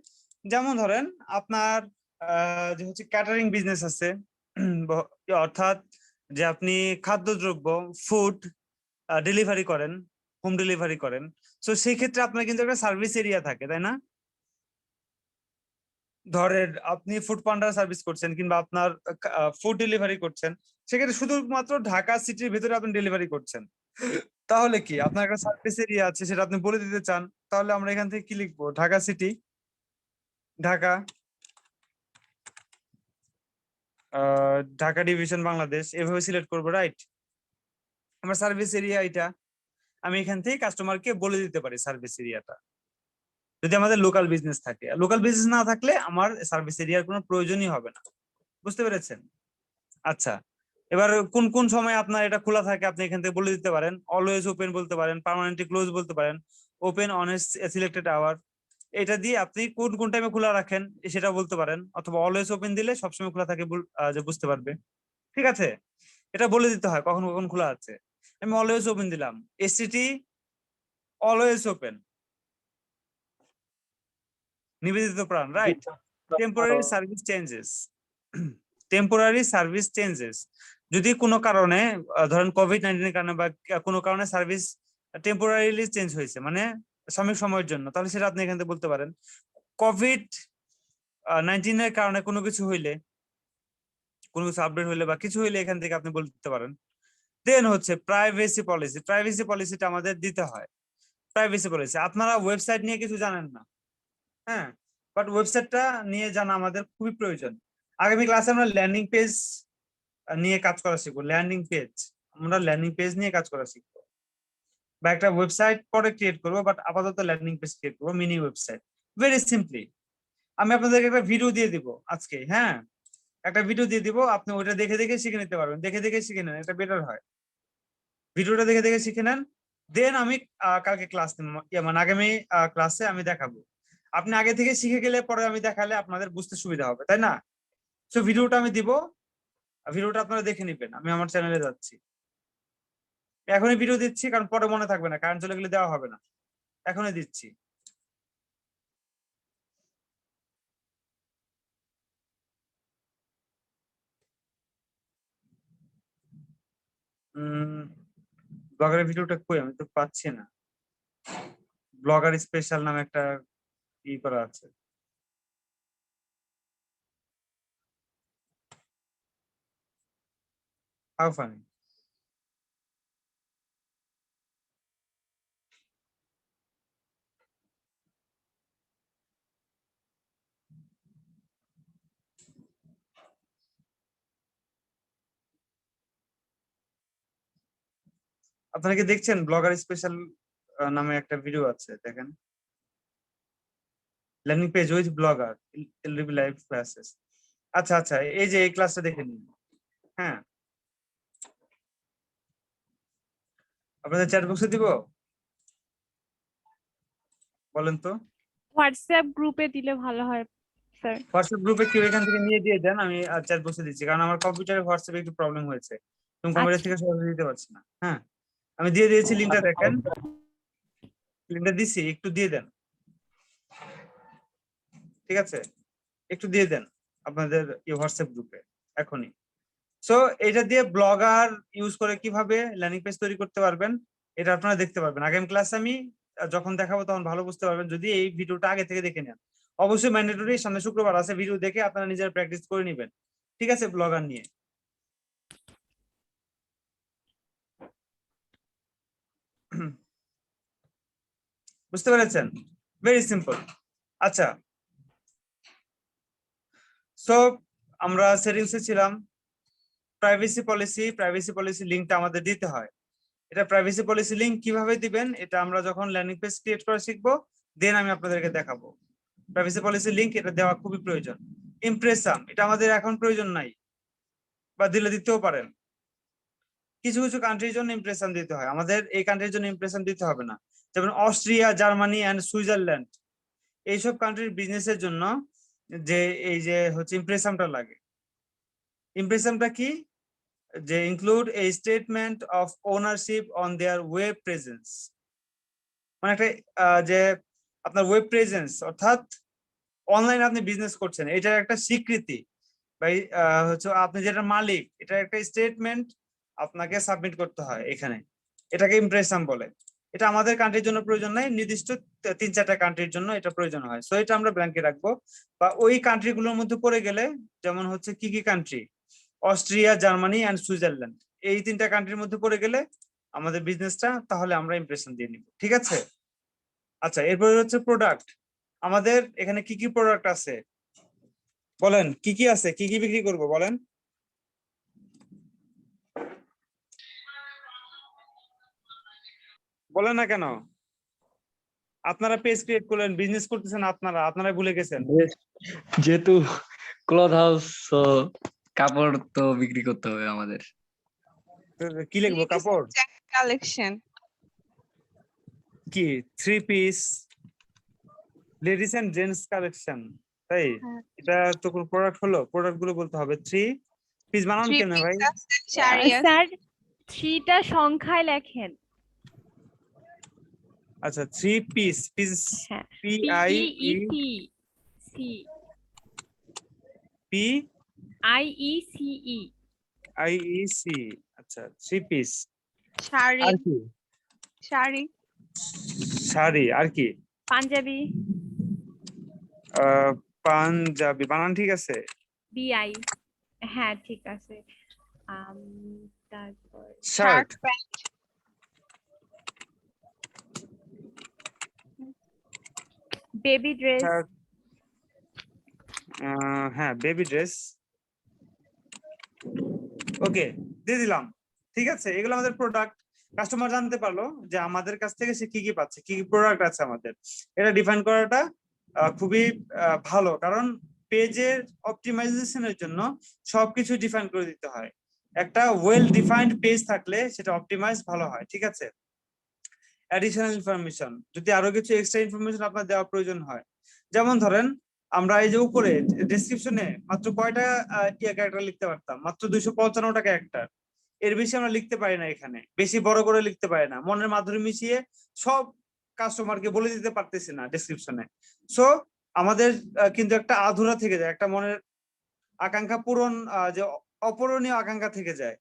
Speaker 2: যেমন ধরেন আপনার যে হচ্ছে ক্যাটারিং বিজনেস আছে, অর্থাৎ যে আপনি খাদ্যদ্রব্য ফুড ডেলিভারি করেন, হোম ডেলিভারি করেন, তো সেই ক্ষেত্রে আপনার কিন্তু একটা সার্ভিস এরিয়া থাকে, তাই না? ধরেন আপনি ফুড পান্ডা সার্ভিস করছেন কিংবা আপনার ফুড ডেলিভারি করছেন, সেক্ষেত্রে শুধুমাত্র ঢাকা সিটির ভিতরে আপনি ডেলিভারি করছেন। তাহলে কি আপনার একটা সার্ভিস এরিয়া আছে, সেটা আপনি বলে দিতে চান, তাহলে আমরা এখান থেকে কি লিখবো? ঢাকা সিটি, ঢাকা, ঢাকা ডিভিশন বাংলাদেশ, এভাবে সিলেক্ট করবো, রাইট? আমার সার্ভিস এরিয়া এটা, আমি এখান থেকে কাস্টমারকে বলে দিতে পারি সার্ভিস এরিয়াটা, যদি আমাদের লোকাল বিজনেস থাকে। লোকাল বিজনেস না থাকলে আমার সার্ভিস এরিয়ার কোনো প্রয়োজনই হবে না। বুঝতে পেরেছেন? আচ্ছা, এবার কোন কোন সময় আপনার এটা খোলা থাকে আপনি এখান থেকে বলে দিতে পারেন। অলওয়েজ ওপেন বলতে পারেন, পার্মানেন্টলি ক্লোজ বলতে পারেন, ওপেন অন সিলেক্টেড আওয়ার, এটা দিয়ে আপনি কোন কোন টাইমে খোলা রাখেন সেটা বলতে পারেন, অথবা অলওয়েজ ওপেন দিলে সবসময় খোলা থাকে যে বুঝতে পারবে। ঠিক আছে, এটা বলে দিতে হয় কখন কখন খোলা আছে। আমি অলওয়েজ ওপেন দিলাম, এসসিটি অলওয়েজ ওপেন, নিবেদিত প্রাণ, right? Temporary service changes, temporary service changes, যদি কোনো কারণে ধরেন কোভিড-19 এর কারণে বা কোনো কারণে সার্ভিস টেম্পোরারিলি চেঞ্জ হয়েছে, মানে সাময়িক সময়ের জন্য, তাহলে সেটা আপনি এখান থেকে বলতে পারেন। কোভিড-19 এর কারণে কোনো কিছু হইলে, কোনো কিছু আপডেট হইলে বা কিছু হইলে এখান থেকে আপনি বলতে পারেন। দেন হচ্ছে প্রাইভেসি পলিসি, প্রাইভেসি পলিসিটা আমাদের দিতে হয়। প্রাইভেসি পলিসি, আপনারা ওয়েবসাইট নিয়ে কিছু জানেন না, হ্যাঁ, বাট ওয়েবসাইটটা নিয়ে জানা আমাদের খুবই প্রয়োজন। আগামী ক্লাসে আমরা ল্যান্ডিং পেজ নিয়ে কাজ করা শিখবো। ল্যান্ডিং পেজ, আমরা ল্যান্ডিং পেজ নিয়ে কাজ করা শিখবো, বা একটা ওয়েবসাইট পরে ক্রিয়েট করবো, বাট আপাতত ল্যান্ডিং পেজ ক্রিয়েট করবো, মিনি ওয়েবসাইট, ভেরি সিম্পলি। আমি আপনাদেরকে একটা ভিডিও দিয়ে দিব আজকে, হ্যাঁ, একটা ভিডিও দিয়ে দিব, আপনি ওইটা দেখে দেখে শিখে নিতে পারবেন। দেখে দেখে শিখে নেন, এটা বেটার হয়। ভিডিওটা দেখে দেখে শিখে নেন, দেন আমি কালকে ক্লাস মানে আগামী ক্লাসে আমি দেখাবো। আপনি আগে থেকে শিখে গেলে পরে আমি দেখালে আপনাদের বুঝতে সুবিধা হবে, তাই না? তো ভিডিওটা আমি দিব, ভিডিওটা আপনারা দেখে নিবেন। আমি আমার চ্যানেলে যাচ্ছি, এখনই ভিডিও দিচ্ছি, কারণ পরে মনে থাকবে না, কারেন্ট চলে গেলে দেওয়া হবে না, এখনই দিচ্ছি। ব্লগারের ভিডিওটা কই, আমি তো পাচ্ছি না। ব্লগার স্পেশাল নামে একটা ই করা আছে। How funny. আপনারা কি দেখছেন? ব্লগার স্পেশাল নামে একটা ভিডিও আছে, দেখেন। Learning page with blogger live classes. আচ্ছা আচ্ছা, এই যে এই ক্লাসটা দেখে নিন। হ্যাঁ, আপনাদের চ্যাট বক্সে দিব, বলেন তো।
Speaker 4: হোয়াটসঅ্যাপ গ্রুপে দিলে ভালো হয় স্যার।
Speaker 2: হোয়াটসঅ্যাপ গ্রুপে কেউ এখান থেকে নিয়ে দিয়ে দেন, আমি চ্যাট বক্সে দিচ্ছি, কারণ আমার কম্পিউটারে হোয়াটসঅ্যাপে একটু প্রবলেম হয়েছে, তুমি কম্পিউটার
Speaker 4: আচ্ছা
Speaker 2: থেকে সহজে দিতে পারছি না। হ্যাঁ, আমি দিয়ে দিয়েছি, লিঙ্কটা দেখেন, লিঙ্কটা দিছি, একটু দিয়ে দেন, ঠিক আছে? একটু দিয়ে দেন আপনাদের হোয়াটসঅ্যাপ গ্রুপে এখনই। সো এটা দিয়ে ব্লগার ইউজ করে কিভাবে ল্যান্ডিং পেজ তৈরি করতে পারবেন এটা আপনারা দেখতে পারবেন। আগামী ক্লাসে আমি যখন দেখাবো তখন ভালো বুঝতে পারবেন যদি এই ভিডিওটা আগে থেকে দেখে নেন। অবশ্যই ম্যান্ডেটরি, সামনে শুক্রবার আছে, ভিডিও দেখে আপনারা নিজের প্র্যাকটিস করে নেবেন, ঠিক আছে, ব্লগার নিয়ে। বুঝতে পেরেছেন? Very simple. আচ্ছা, সো আমরা সেটিংসে ছিলাম। প্রাইভেসি পলিসি লিঙ্কটা আমাদের দিতে হয়। এটা প্রাইভেসি পলিসি লিঙ্ক কিভাবে দিবেন এটা আমরা যখন ল্যান্ডিং পেজ ক্রিয়েট করা শিখবো দেন আমি আপনাদেরকে দেখাবো। প্রাইভেসি পলিসি লিঙ্ক এটা দেওয়া খুবই প্রয়োজন। ইমপ্রেসাম এটা আমাদের এখন প্রয়োজন নাই, বা দিলে দিতেও পারেন। কিছু কিছু কান্ট্রির জন্য ইমপ্রেশন দিতে হয়, আমাদের এই কান্ট্রির জন্য ইমপ্রেশন দিতে হবে না। যেমন অস্ট্রিয়া, জার্মানি এন্ড সুইজারল্যান্ড, এইসব কান্ট্রির বিজনেসের জন্য যে এই যে হচ্ছে ইমপ্রেশনটা লাগে। ইমপ্রেশনটা কি? যে include A statement of ownership on their web presence, মানে একটা যে আপনার ওয়েব প্রেজেন্স অর্থাৎ অনলাইনে আপনি বিজনেস করছেন এটার একটা স্বীকৃতি, বা হচ্ছে আপনি যেটা মালিক এটা একটা স্টেটমেন্ট আপনাকে সাবমিট করতে হয় এখানে, এটাকে ইমপ্রেশন বলে। এটা আমাদের কান্ট্রির জন্য প্রয়োজন নাই, নির্দিষ্ট 3-4টা কান্ট্রির জন্য এটা প্রয়োজন হয়। সো এটা আমরা ব্ল্যাঙ্কে রাখবো, বা ওই কান্ট্রিগুলোর মধ্যে পড়ে গেলে, যেমন হচ্ছে কি কি country, Austria, Germany and Switzerland, এই 3টা কান্ট্রির মধ্যে পড়ে গেলে আমাদের বিজনেসটা, তাহলে আমরা ইমপ্রেশন দিয়ে নিব, ঠিক আছে। আচ্ছা, এরপরে হচ্ছে প্রোডাক্ট। আমাদের এখানে কি কি প্রোডাক্ট আছে বলেন, কি কি আছে, কি কি বিক্রি করব বলেন। বলেন না কেন? আপনারা পেজ ক্রিয়েট করলেন, বিজনেস করতেছেন, আপনারা ভুলে গেছেন।
Speaker 7: যেহেতু ক্লথ হাউস, কাপড় তো বিক্রি করতে হবে আমাদের।
Speaker 2: কি লিখবো? কাপড়,
Speaker 6: কালেকশন,
Speaker 2: কি 3 piece, ladies and gents collection, তাই? এটা তো কোন প্রোডাক্ট হলো? প্রোডাক্ট গুলো বলতে হবে। 3 পিস বানান কেন ভাই?
Speaker 6: শাড়ি আছে।
Speaker 4: স্যার 3টা সংখ্যায় লেখেন।
Speaker 2: আচ্ছা, 3 পিস, পিস
Speaker 4: হ্যাঁ,
Speaker 2: P I E
Speaker 4: C
Speaker 2: P
Speaker 4: I E C E.
Speaker 2: I E C. আচ্ছা, 3 পিস।
Speaker 6: শাড়ি,
Speaker 2: আর কি?
Speaker 6: শাড়ি,
Speaker 2: শাড়ি। আর কি?
Speaker 4: পাঞ্জাবি,
Speaker 2: পাঞ্জাবি। বানান ঠিক আছে?
Speaker 4: বিআই। হ্যাঁ ঠিক আছে। তারপর
Speaker 2: শার্ট,
Speaker 6: প্যান্ট,
Speaker 4: বেবি ড্রেস।
Speaker 2: হ্যাঁ, বেবি ড্রেস। ওকে, দিয়ে দিলাম, ঠিক আছে। এগুলো আমাদের প্রোডাক্ট। কাস্টমার জানতে পারলো যে আমাদের কাছ থেকে সে কি কি পাচ্ছে, কি কি প্রোডাক্ট আছে আমাদের। এটা ডিফাইন করাটা খুবই ভালো, কারণ পেজের অপটিমাইজেশনের জন্য সবকিছু ডিফাইন করে দিতে হয়। একটা ওয়েল ডিফাইন্ড পেজ থাকলে সেটা অপটিমাইজ ভালো হয়, ঠিক আছে। অ্যাডিশনাল ইনফরমেশন, যদি আরো কিছু এক্সট্রা ইনফরমেশন আপনার দেওয়া প্রয়োজন হয়, যেমন ধরেন আমরা এই যে উপরে ডেসক্রিপশনে মাত্র কয়টা ক্যারেক্টার লিখতে পারতাম, মাত্র 255টা ক্যারেক্টার, এর বেশি আমরা লিখতে পারি না। এখানে বেশি বড় করে লিখতে পারি না, মনের মাধুরী মিশিয়ে সব কাস্টমারকে বলে দিতে পারতেছি না ডেসক্রিপশনে। সো আমাদের কিন্তু একটা আধুরা থেকে যায়, একটা মনের আকাঙ্ক্ষা পূরণ, যে অপূরণীয় আকাঙ্ক্ষা থেকে যায়।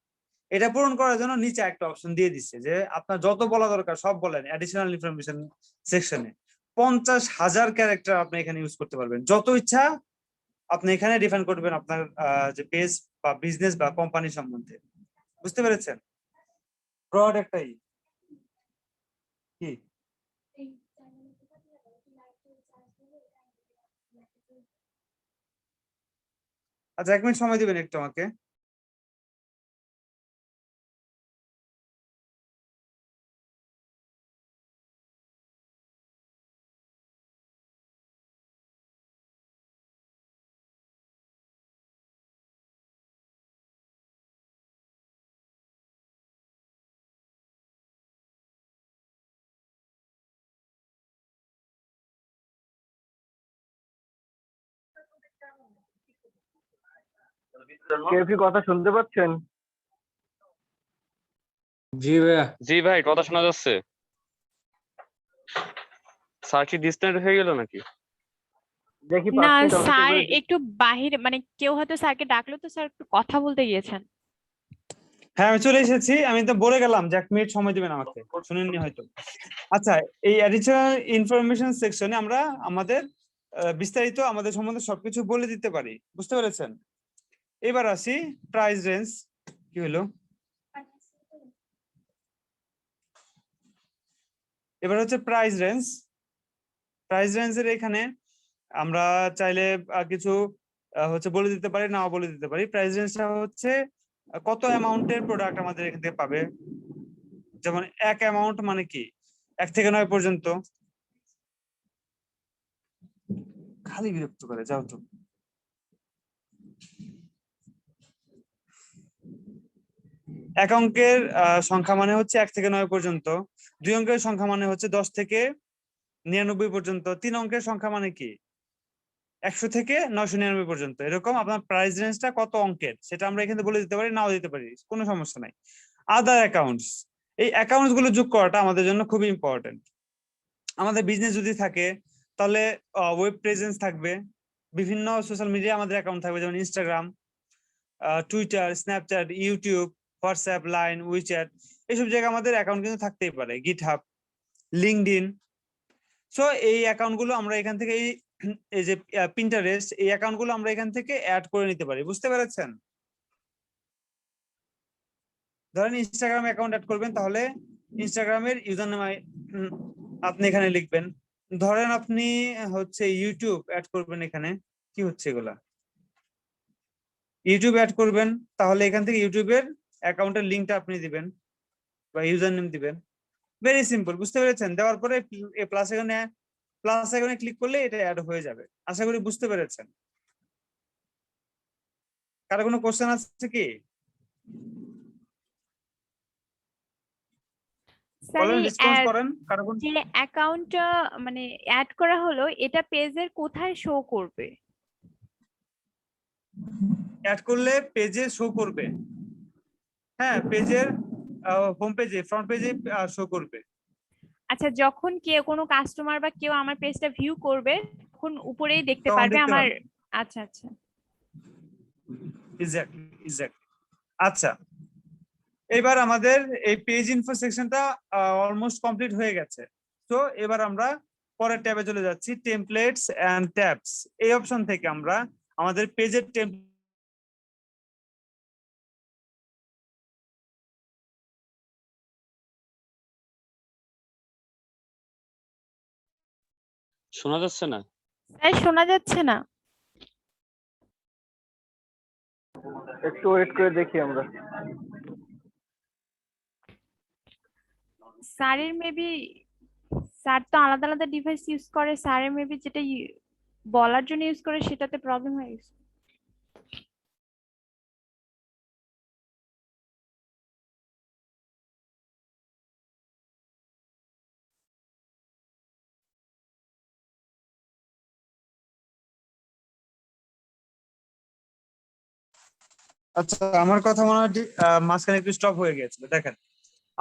Speaker 2: এটা পূরণ করার জন্য নিচে একটা অপশন দিয়ে দিচ্ছে যে আপনার যত বলা দরকার সব বলেন অ্যাডিশনাল ইনফরমেশন সেকশনে। 50,000 ক্যারেক্টার আপনি এখানে ইউজ করতে পারবেন, যত ইচ্ছা আপনি এখানে ডিফাইন করবেন আপনার যে পেজ বা বিজনেস বা কোম্পানি সম্বন্ধে। বুঝতে পেরেছেন? ব্রড একটাই কি। আচ্ছা, 1 মিনিট সময় দিবেন একটু আমাকে।
Speaker 3: কেউ কি কথা শুনতে পাচ্ছেন?
Speaker 7: জি ভাইয়া।
Speaker 5: জি ভাই, কথা শোনা যাচ্ছে। স্যার কি ডিসকানেক্ট হয়ে গেল নাকি?
Speaker 3: দেখি
Speaker 4: না
Speaker 3: 5 মিনিট অপেক্ষা
Speaker 4: স্যার
Speaker 3: করে দেখি।
Speaker 4: একটু বাহিরে, মানে কেউ হয়তো স্যারকে ডাকলো তো স্যার একটু কথা বলতে গিয়েছেন।
Speaker 2: হ্যাঁ আমি চলে এসেছি, আমি তো বলে গেলাম যে 1 মিনিট সময় দিবেন আমাকে, শুনেননি হয়তো। আচ্ছা, এই অ্যাডিশনাল ইনফরমেশন সেকশনে আমরা আমাদের বিস্তারিত আমাদের সম্বন্ধে সবকিছু বলে দিতে পারি, বুঝতে পেরেছেন? এবার আসি প্রাইস রেঞ্জ। কি হলো? এবার হচ্ছে প্রাইস রেঞ্জ। প্রাইস রেঞ্জের এখানে আমরা চাইলে কিছু হচ্ছে বলে দিতে পারি, নাও বলে দিতে পারি। প্রাইস রেঞ্জটা হচ্ছে কত অ্যামাউন্টের প্রোডাক্ট আমাদের এখান থেকে পাবে। যেমন এক অ্যামাউন্ট মানে কি 1 থেকে 9 পর্যন্ত। খালি বিরক্ত করে, যাও তো। এক অঙ্কের সংখ্যা মানে হচ্ছে 1 থেকে 9 পর্যন্ত। 2 অঙ্কের সংখ্যা মানে হচ্ছে 10 থেকে 99 পর্যন্ত। 3 অঙ্কের সংখ্যা মানে কি 100 থেকে 999 পর্যন্ত। এরকম আপনার প্রাইস রেঞ্জটা কত অঙ্কের সেটা আমরা এখানে বলে দিতে পারি, নাও দিতে পারি, কোনো সমস্যা নাই। আদার অ্যাকাউন্টস, এই অ্যাকাউন্টস গুলো যোগ করাটা আমাদের জন্য খুবই ইম্পর্টেন্ট। আমাদের বিজনেস যদি থাকে তাহলে ওয়েব প্রেজেন্স থাকবে, বিভিন্ন সোশ্যাল মিডিয়া আমাদের অ্যাকাউন্ট থাকবে, যেমন Instagram, Twitter, Snapchat, YouTube, WhatsApp, line, WeChat, এইসব জায়গায় আমাদের অ্যাকাউন্ট কিন্তু থাকতেই পারে, গিটহাব, লিঙ্কডইন। সো এই অ্যাকাউন্ট গুলো আমরা এখান থেকে এই যে পিন্টারেস্ট, এই অ্যাকাউন্ট গুলো আমরা এখান থেকে অ্যাড করে নিতে পারি, বুঝতে পেরেছেন? ধরেন ইনস্টাগ্রাম অ্যাকাউন্ট অ্যাড করবেন, তাহলে ইনস্টাগ্রামের ইউজার নেম আপনি এখানে লিখবেন। ধরেন আপনি হচ্ছে ইউটিউব অ্যাড করবেন, এখানে কি হচ্ছে এগুলা, ইউটিউব অ্যাড করবেন, তাহলে এখান থেকে ইউটিউবের অ্যাকাউন্টের লিঙ্কটা আপনি দিবেন বা ইউজার নেম দিবেন। ভেরি সিম্পল, বুঝতে পেরেছেন? দেওয়ার পরে প্লাস আইকনে ক্লিক করলে এটা অ্যাড হয়ে যাবে। আশা করি বুঝতে পেরেছেন। কারো কোনো কোশ্চেন আছে কি?
Speaker 4: স্যার
Speaker 2: বলেন,
Speaker 4: এই
Speaker 2: রেসপন্স করেন। কারো কোনো
Speaker 4: যে অ্যাকাউন্টটা মানে অ্যাড করা হলো, এটা পেজের কোথায় শো করবে?
Speaker 2: অ্যাড করলে পেজে শো করবে। হ্যাঁ, পেজের হোম পেজে, ফ্রন্ট পেজে শো করবে।
Speaker 4: আচ্ছা, যখন কেউ কোনো কাস্টমার বা কেউ আমার পেজটা ভিউ করবে তখন উপরেই দেখতে
Speaker 2: তখন
Speaker 4: পারবে
Speaker 2: দেখতে
Speaker 4: আমার।
Speaker 2: পারবে।
Speaker 4: আচ্ছা আচ্ছা।
Speaker 2: এক্স্যাক্টলি। আচ্ছা, এবার আমাদের এই পেজ ইনফো সেকশনটা অলমোস্ট কমপ্লিট হয়ে গেছে। তো এবার আমরা পরের ট্যাবে চলে যাচ্ছি, টেমপ্লেটস এন্ড ট্যাবস। এই অপশন থেকে আমরা আমাদের পেজের
Speaker 5: শোনা যাচ্ছে না?
Speaker 4: স্যার শোনা যাচ্ছে না।
Speaker 3: একটু ওয়েট করে দেখি আমরা।
Speaker 4: স্যারের মেবি, স্যার তো আলাদা আলাদা ডিভাইস ইউজ করে, স্যারের মেবি যেটা বলার জন্য ইউজ করে সেটাতে প্রবলেম হয়ে গেছে।
Speaker 2: আচ্ছা, আমার কথা মনে হয় মাঝখানে একটু স্টপ হয়ে গেছিল। দেখেন,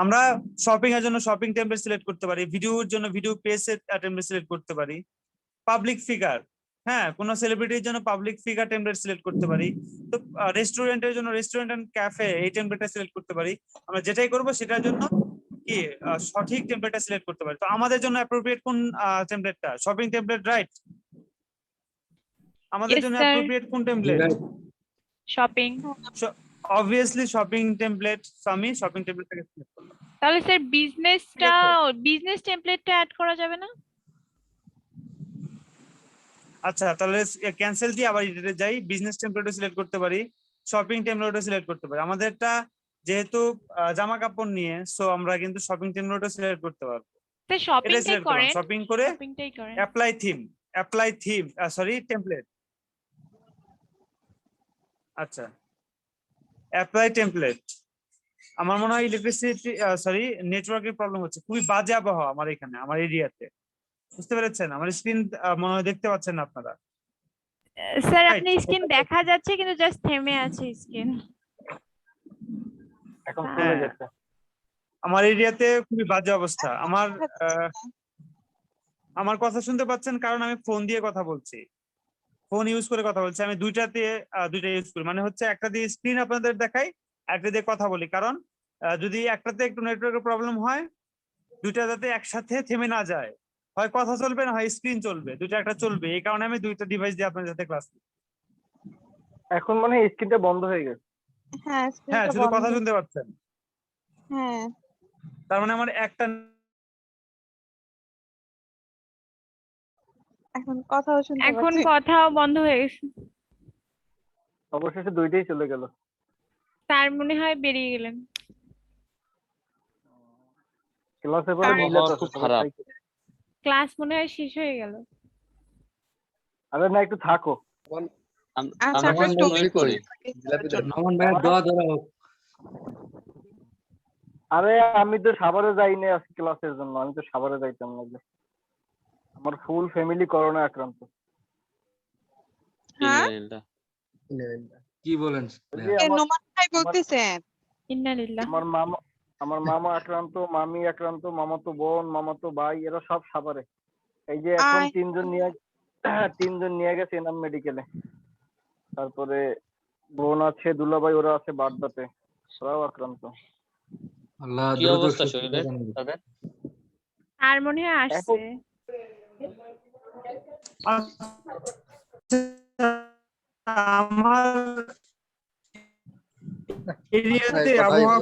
Speaker 2: আমরা শপিং এর জন্য শপিং টেমপ্লেট সিলেক্ট করতে পারি, ভিডিওর জন্য ভিডিও পেজ টেমপ্লেট সিলেক্ট করতে পারি, পাবলিক ফিগার, হ্যাঁ কোনো সেলিব্রিটির জন্য পাবলিক ফিগার টেমপ্লেট সিলেক্ট করতে পারি। তো রেস্টুরেন্টের জন্য রেস্টুরেন্ট এন্ড ক্যাফে এই টেমপ্লেটটা সিলেক্ট করতে পারি। আমরা যেটাই করব সেটার জন্য কি সঠিক টেমপ্লেটটা সিলেক্ট করতে পারি। তো আমাদের জন্য অ্যাপ্রোপ্রিয়েট কোন টেমপ্লেটটা? Shopping template, right? আমাদের
Speaker 4: Yes,
Speaker 2: জন্য
Speaker 4: sir.
Speaker 2: অ্যাপ্রোপ্রিয়েট কোন template?
Speaker 4: Shopping.
Speaker 2: Obviously shopping template. আমি শপিং টেমপ্লেটটাকে সিলেক্ট করলাম।
Speaker 4: তাহলে স্যার
Speaker 2: ঠিক আছে।
Speaker 4: বিজনেস টেমপ্লেটটা অ্যাড করা যাবে না?
Speaker 2: আচ্ছা, তাহলে ক্যান্সেল দিয়ে আবার এডিটে যাই, বিজনেস টেমপ্লেটও সিলেক্ট করতে পারি, শপিং টেমপ্লেটও সিলেক্ট করতে পারি। আমাদেরটা যেহেতু জামা কাপড় নিয়ে, সো আমরা কিন্তু শপিং টেমপ্লেটও সিলেক্ট করতে পারবো।
Speaker 4: স্যার
Speaker 2: এটা
Speaker 4: শপিংটাই
Speaker 2: সিলেক্ট করলাম,
Speaker 4: করেন,
Speaker 2: শপিং করে
Speaker 4: শপিংটাই করেন।
Speaker 2: Apply theme sorry template. আচ্ছা, অ্যাপ্লাই টেমপ্লেট। আমার মনে হয় ইলেকট্রিসিটি সরি নেটওয়ার্কের প্রবলেম হচ্ছে, খুবই বাজে আবহাওয়া আমার এখানে, আমার এরিয়াতে, বুঝতে পেরেছেন? আমার স্ক্রিন মনে হয় দেখতে পাচ্ছেন না আপনারা।
Speaker 4: Sir
Speaker 2: Right.
Speaker 4: আপনি স্ক্রিন দেখা যাচ্ছে কিন্তু জাস্ট থেমে আছে স্ক্রিন।
Speaker 3: এখন
Speaker 4: হ্যাঁ।
Speaker 3: চলে গেছে।
Speaker 2: আমার এরিয়াতে খুবই বাজে অবস্থা। আমার কথা শুনতে পাচ্ছেন? কারণ আমি ফোন দিয়ে কথা বলছি, ফোন ইউজ করে কথা বলছি। আমি দুইটা ইউজ করি, মানে হচ্ছে একটা দিয়ে স্ক্রিন আপনাদের দেখাই, একটা দিয়ে কথা বলি, কারণ যদি একটাতে একটু নেটওয়ার্কের প্রবলেম হয়, দুইটা যাতে একসাথে থেমে না যায়, হয় কথা চলবে না হয় স্ক্রিন চলবে, দুইটা একটা চলবে। এই কারণে আমি দুইটা ডিভাইস দিয়ে আপনার সাথে ক্লাস।
Speaker 3: এখন মনে হয় স্ক্রিনটা বন্ধ হয়ে গেছে।
Speaker 6: হ্যাঁ
Speaker 2: হ্যাঁ,
Speaker 6: স্ক্রিনটা
Speaker 2: শুধু কথা
Speaker 6: বন্ধ।
Speaker 2: শুনতে পাচ্ছেন।
Speaker 6: হ্যাঁ
Speaker 2: তার মানে আমার একটা
Speaker 6: এখন কথাও শুনতে
Speaker 4: এখন
Speaker 6: পাচ্ছি।
Speaker 4: কথাও বন্ধ হয়ে গেছে।
Speaker 3: অবশেষে দুইটাই চলে গেল।
Speaker 4: স্যার মনে হয় বেরিয়ে গেলেন।
Speaker 3: ক্লাসে পরে
Speaker 4: কারণ-
Speaker 3: মিলাতে
Speaker 5: খুব খারাপ।
Speaker 4: ক্লাস মনে হয় শেষ হয়ে গেল।
Speaker 3: আরে না, একটু থাকো।
Speaker 6: আচ্ছা
Speaker 5: আমরা
Speaker 6: একটু
Speaker 5: wait করি।
Speaker 7: নমন ভাই দোয়া ধরা হোক।
Speaker 3: আরে আমি তো সাভারে যাই না আজকে ক্লাসের জন্য, আমি তো সাভারে যাইতাম না। আমার ফুল ফ্যামিলি করোনা আক্রান্ত।
Speaker 6: হ্যাঁ
Speaker 5: ইন্নালিল্লাহ।
Speaker 7: কি বলেন?
Speaker 3: ওই যে
Speaker 6: নোমান ভাই বলতেছেন
Speaker 4: ইন্নালিল্লাহ।
Speaker 3: আমার মামা আক্রান্ত, মামি আক্রান্ত, মামাতো বোন, মামাতো ভাই, এরা সব সাভারে। এই যে এখন
Speaker 6: আয়।
Speaker 3: তিনজন নিয়ে গেছে এনাম মেডিকেলে। তারপরে বোন আছে, দুলাভাই, ওরা আছে বাড্ডাতে, ওরাও আক্রান্ত।
Speaker 7: আল্লাহ
Speaker 5: কি
Speaker 7: দ্রুত
Speaker 5: অবস্থা
Speaker 7: সুস্থ
Speaker 5: শরীরের
Speaker 7: করুন।
Speaker 5: তাদের?
Speaker 4: আর মনে হয় আসছে।
Speaker 2: আমার এরিয়াতে আবহাওয়া